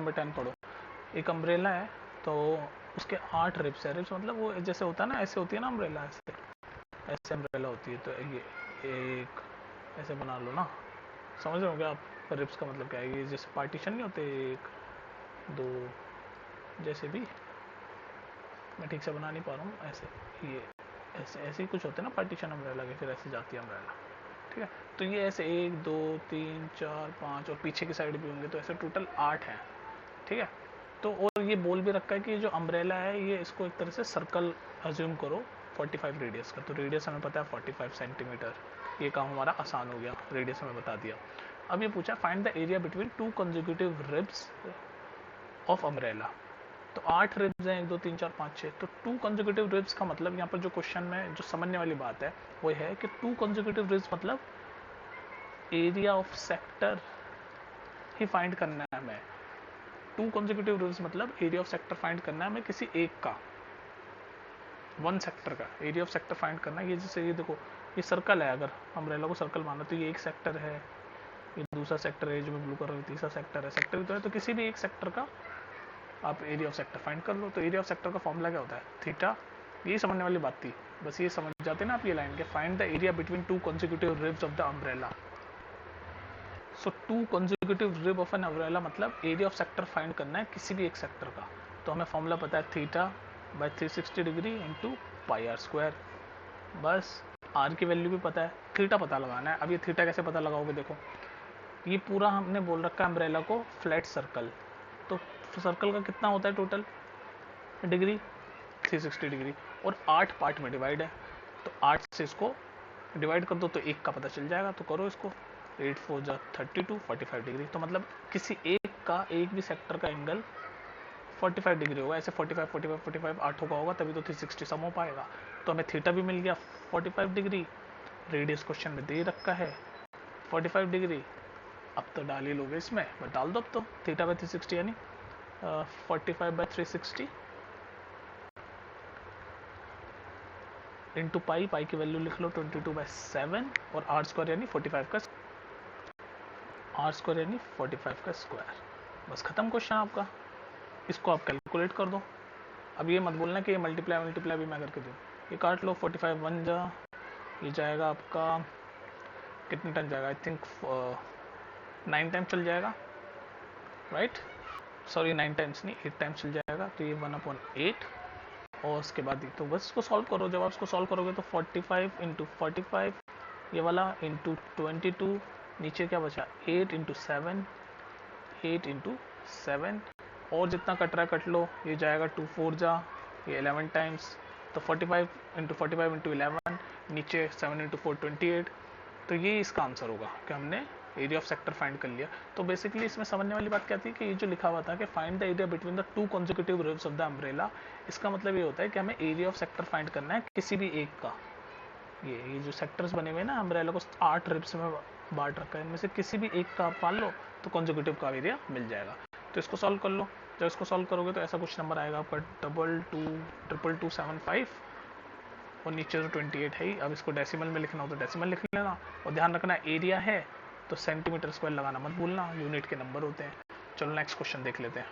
Number 10 पढ़ो। एक umbrella है तो उसके 8 रिब्स है। रिब्स मतलब वो जैसे होता है ना, ऐसे होती है ना अम्ब्रेला, ऐसे अम्ब्रेला होती है। तो ये एक ऐसे बना लो ना, समझ रहे हो क्या आप रिब्स का मतलब क्या है? ये जैसे पार्टीशन नहीं होते, 1 2 जैसे भी, मैं ठीक से बना नहीं पा रहा हूँ। ऐसे ये ऐसे ही कुछ होते हैं ना पार्टीशन अम्ब्रेला के, फिर ऐसे जाती है अम्ब्रेला, ठीक है। तो ये ऐसे 1 2 3 4 5 और पीछे की साइड भी होंगे, तो ऐसे टोटल 8 हैं, ठीक है। तो और ये बोल भी रखा है कि जो अम्ब्रेला है ये, इसको एक तरह से सर्कल अज्यूम करो 45 रेडियस का। तो रेडियस हमें पता है 45 सेंटीमीटर, ये काम हमारा आसान हो गया, रेडियस हमें बता दिया। अब ये पूछा find the area between 2 consecutive ribs of umbrella. तो 8 रिब्स हैं, 1 2 3 4 5 6। तो 2 कंसेक्यूटिव रिब्स का मतलब यहाँ पर जो क्वेश्चन में जो समझने वाली बात है वो है कि 2 कंसेक्यूटिव रिब्स मतलब area of sector he find करना है हमें। 2 कंसेक्यूटिव रिब्स मतलब एरिया ऑफ सेक्टर फाइंड करना है हमें, किसी एक का, 1 सेक्टर का एरिया ऑफ सेक्टर फाइंड करना है। ये जैसे ये देखो, ये सर्कल है, अगर अम्ब्रेला को सर्कल माना तो ये एक सेक्टर है, ये दूसरा सेक्टर है जो मैं ब्लू कलर, तीसरा सेक्टर है, सेक्टर भी तो है। तो किसी भी एक सेक्टर का आप एरिया ऑफ सेक्टर फाइंड कर लो। तो एरिया ऑफ सेक्टर का फॉर्मूला क्या होता है? थीटा। यही समझने वाली बात थी, बस ये समझ जाते ना आप ये लाइन के, find the area between 2 consecutive ribs of the umbrella. So 2 consecutive rib of an umbrella मतलब एरिया ऑफ सेक्टर फाइंड करना है किसी भी एक सेक्टर का। तो हमें फॉर्मूला पता है theta by 360 degree into pi R square. बस आर की वैल्यू भी पता है, थीटा पता लगाना है। अब ये थीटा कैसे पता लगाओगे? देखो, ये पूरा हमने बोल रखा है अम्ब्रेला को फ्लैट सर्कल। तो सर्कल का कितना होता है टोटल डिग्री? 360 डिग्री, और 8 पार्ट में डिवाइड है। तो 8 से इसको डिवाइड कर दो तो 1 का पता चल जाएगा। तो करो इसको, 8 4 जा 32, 45 डिग्री। तो मतलब किसी एक का, एक भी सेक्टर का एंगल 45 डिग्री होगा। ऐसे 45 45 45 8 का होगा, तभी तो 360 सम हो पाएगा। तो हमें थीटा भी मिल गया 45 डिग्री, रेडियस क्वेश्चन में दे रखा है 45 डिग्री। अब तो डाल ही लोगे इसमें, बट डाल दो अब तो। थीटा बाई 360 यानी 45 बाई 360 इंटू पाई, पाई की वैल्यू लिख लो 22/7, और आर स्क्वायर यानी 45 का, आर स्क्वायर यानी 45 का स्क्वायर। बस खत्म क्वेश्चन आपका। इसको आप कैलकुलेट कर दो। अब ये मत बोलना कि ये मल्टीप्लाई भी मैं करके दूँ। ये काट लो, 45 1 जा, ये जाएगा आपका कितने टाइम जाएगा? आई थिंक 9 टाइम चल जाएगा, राइट? सॉरी 9 टाइम्स नहीं, 8 टाइम्स चल जाएगा। तो ये 1/8, और उसके बाद तो बस इसको सॉल्व करो। जब आप इसको सॉल्व करोगे तो 45 इंटू 45 ये वाला इंटू 22, नीचे क्या बचा 8 इंटू 7, 8 इंटू 7, और जितना कट रहा है कट लो। ये जाएगा 2 4 जा, ये 11 टाइम्स। तो 45 इंटू 45 इंटू 11, नीचे 7 इंटू 4 28। तो ये इसका आंसर होगा कि हमने एरिया ऑफ सेक्टर फाइंड कर लिया। तो बेसिकली इसमें समझने वाली बात क्या थी कि ये जो लिखा हुआ था कि find the area between the 2 consecutive ribs of the umbrella, इसका मतलब ये होता है कि हमें एरिया ऑफ सेक्टर फाइंड करना है किसी भी एक का। ये जो सेक्टर्स बने हुए हैं ना अम्ब्रेला को 8 रिब्स में बांट रखा है, इनमें से किसी भी एक का आप मान लो तो कंसेक्यूटिव का एरिया मिल जाएगा। तो इसको सॉल्व कर लो। जब इसको सॉल्व करोगे तो ऐसा कुछ नंबर आएगा आपका 22275, और नीचे तो 28 है ही। अब इसको डेसिमल में लिखना हो तो डेसिमल लिख लेना, और ध्यान रखना एरिया है तो सेंटीमीटर स्क्वायर लगाना मत भूलना, यूनिट के नंबर होते हैं। चलो नेक्स्ट क्वेश्चन देख लेते हैं।